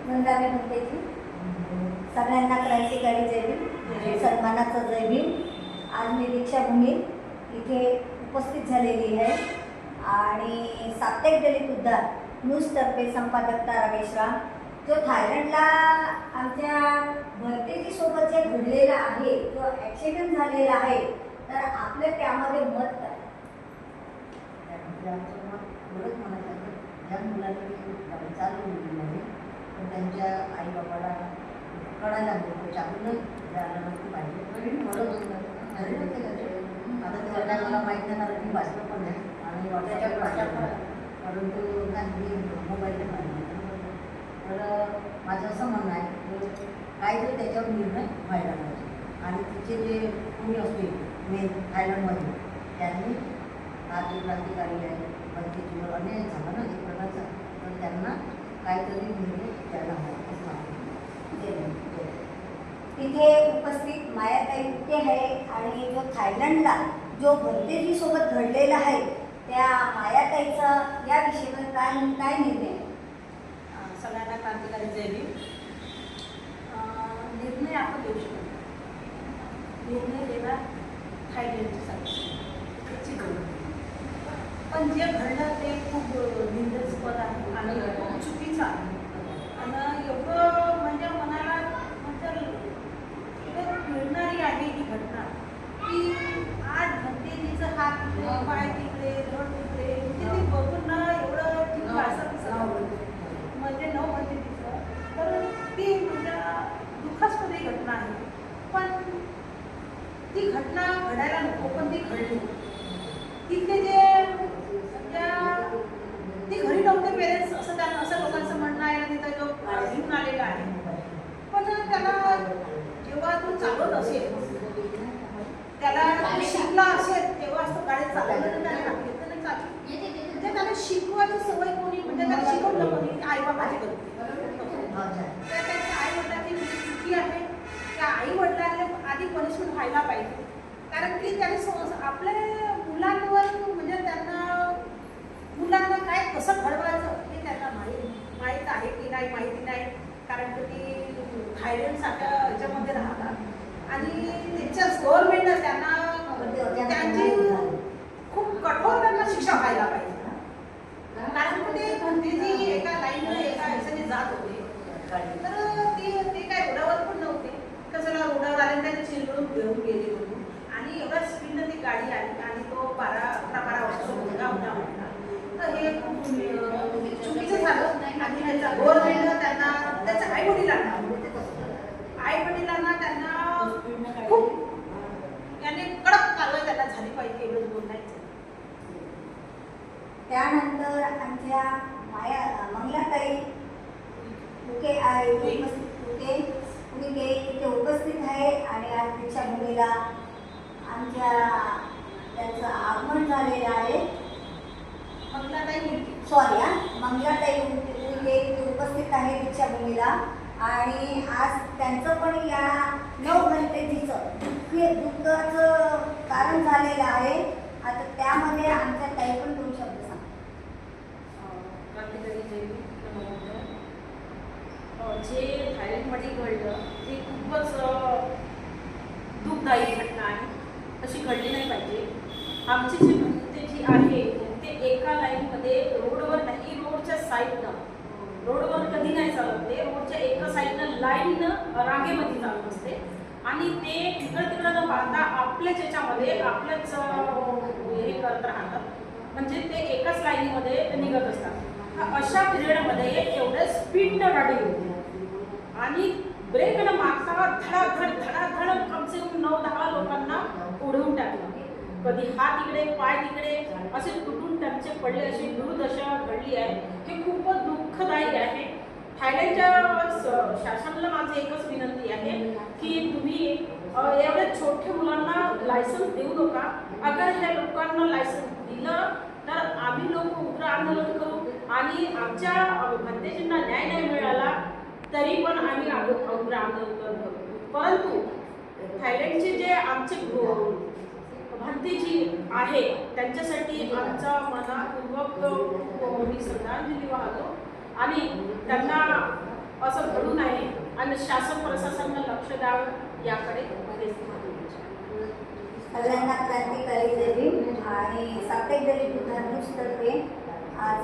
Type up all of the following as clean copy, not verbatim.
नंदाने म्हणतेची सगळ्यांना क्रांतिकारी जय भीम, सन्मानाचं जय भीम। आज मी दीक्षाभूमीत इथे उपस्थित झालेली आहे आणि साप्ताहिक दलित उद्धार न्यूजतर्फे संपादक तारा मेश्राम, जो थायलंडला आमच्या भरतेजी सोबत जे घडलेलं आहे, जो ॲक्सिडेंट झालेला आहे, तर आपलं त्यामध्ये मत काय? ज्या मुलांनी चालू मुलीमध्ये पण त्यांच्या आई बाबाला कळायला लागले चालूनच द्यायला नक्की पाहिजे आता त्याला मला माहीत नाही, कारण मी वाचलं पण नाही आणि व्हॉट्सअपवर वाचलं, परंतु गांधी मोबाईलला पाहिजे। तर माझं असं म्हणणं आहे की काहीतरी त्याच्यावर निर्णय व्हायला पाहिजे आणि तिचे जे कोणी असते मेन थायलंडमध्ये त्यांनी हा जे क्रांतिकारी आहे बंदीजीवर अन्याय झाला ना एक प्रकारचा, तर त्यांना काहीतरी निर्णय द्यायला हवा असं वाटतं। तिथे उपस्थित मायाताई उके आहे आणि जो थायलंडला जो भरतेजी सोबत घडलेला आहे त्या मायाताईचा या विषयावर काय निर्णय? सगळ्यांना क्रांतिकारी जय भीम। निर्णय आपण देऊ शकतो, निर्णय देणार थायलंडची त्याची गरज, पण जे घडलं ते खूप निंदास्पद आहे आणि खूप चुकीचं आहे आणि एवढं म्हणजे मनाला म्हणजे मिळणारी आहे ही घटना की आज भंतेजीचं हात तिकडे पाय तिकडे धड तिकडे म्हणजे ते बघून ना एवढं जीव असं म्हणजे न म्हणते तिचं, तर ती म्हणजे दुःखास्पद घटना आहे, पण ती घटना घडायला नको पण ती घडली। तिथले जे ती घरी नव्हते पेरेंट्स असं त्यांना असं लोकांचं म्हणणं आहे आणि तिथं जो घेऊन आलेला आहे, पण त्याला जेव्हा तो चालवत असेल त्याला शिकला असेल तेव्हा तो गाडी चालवलं त्याने घेतलं नाही चालू म्हणजे त्याला शिकवायची सवय कोणी म्हणजे त्याला शिकवलं कोणी आई बाबाची करते, त्याच्या आई वडिलांची चुकी आहे। त्या आई वडिलांना आधी पनिशमेंट व्हायला पाहिजे, कारण की त्याने आपल्या मुलांवर म्हणजे मुलांना काय कसं घडवायचं हे त्यांना माहीत आहे की नाही माहिती नाही, कारण की ती थायलंडसारख्या ह्याच्यामध्ये राहतात आणि त्यांच्या गव्हर्नमेंटनं त्यांची खूप कठोर त्यांना शिक्षा व्हायला पाहिजे, कारण की ते भंतेजी एका लाईनमध्ये एका ह्याच्याने जात होते, तर ते काय रोडावर पण नव्हते, कसं रोडावर आले त्यांनी चिलवून घेऊन गेले होते आणि एवढ्या स्पीडनं ती गाडी आली आणि तो 12 वर्षाचा मुलगा होता म्हटला, तर हे खूप चुकीचं झालं आणि त्याचा गव्हर्नमेंटनं त्यांना त्याच्या आई वडिलांना त्यांना खूप याने कडक कारवाई त्यांना झाली पाहिजे एवढंच बोलायचं। त्यानंतर आमच्या मंगलाताई उके इथे उपस्थित आहे आणि आज दीक्षाभूमीला त्यांचं आगमन झालेलं आहे। मंगलाताई उके इथे उपस्थित आहे दीक्षाभूमीला आणि आज त्यांचं पण या 9 भंतेजीचं दुःखाचं कारण झालेलं आहे। आता त्यामध्ये आमच्या ताई पण 2 शब्द क्रांतिकारी जय भीम। जे थायलंडमध्ये घडलं ते खूपच दुःखदायी घटना आहे, तशी घडली नाही पाहिजे। आमची जी भंतेजी आहे ते एका लाईनमध्ये रोडवर नाही, रोडच्या साईडनं, रोडवर कधी नाही चालत, ते रोडच्या एका साईडनं लाईननं रांगेमध्ये चालत असते आणि ते तिकडं न पाहता आपल्याच याच्यामध्ये आपल्याच हे करत राहतात, म्हणजे ते एकाच लाईनीमध्ये निघत असतात। अशा पिरियडमध्ये एवढ्या स्पीडनं गाडी होती आणि ब्रेक न मारता धडाधड कमसे कम 9-10 लोकांना उडवून टाकलं, कधी हात इकडे पाय तिकडे असे तुटून त्यांचे पडले, अशी दुर्दशा घडली आहे। हे खूपच दुःखदायी आहे। थायलंडच्या शासनाला माझी एकच विनंती आहे की तुम्ही एवढ्या छोट्या मुलांना लायसन्स देऊ नका, अगर ह्या लोकांना लायसन्स दिलं तर आम्ही लोक उग्र आंदोलन करू आणि आमच्या भंतेजींना न्याय नाही मिळाला तरी पण आम्ही उग्र आंदोलन करू, परंतु थायलंडचे जे आमचे भंतेजी आहे त्यांच्यासाठी आमचा मनापूर्वक मी श्रद्धांजली वाहतो आणि त्यांना असं घडू नये आणि शासन प्रशासनानं लक्ष द्यावं याकडे बरेच महत्त्वाचे आहे. सगळ्यांना क्रांतिकारी जय भीम. आणि साप्ताहिक दलित उद्धार न्यूजतर्फे आज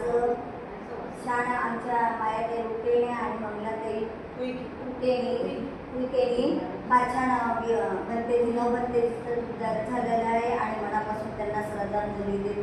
छान आमच्या मायाताई उकेणे आणि मंगलाताई उकेणी फार छान बनतेजी नवबनतेजी झालेलं आहे आणि मनापासून त्यांना श्रद्धांजली देते.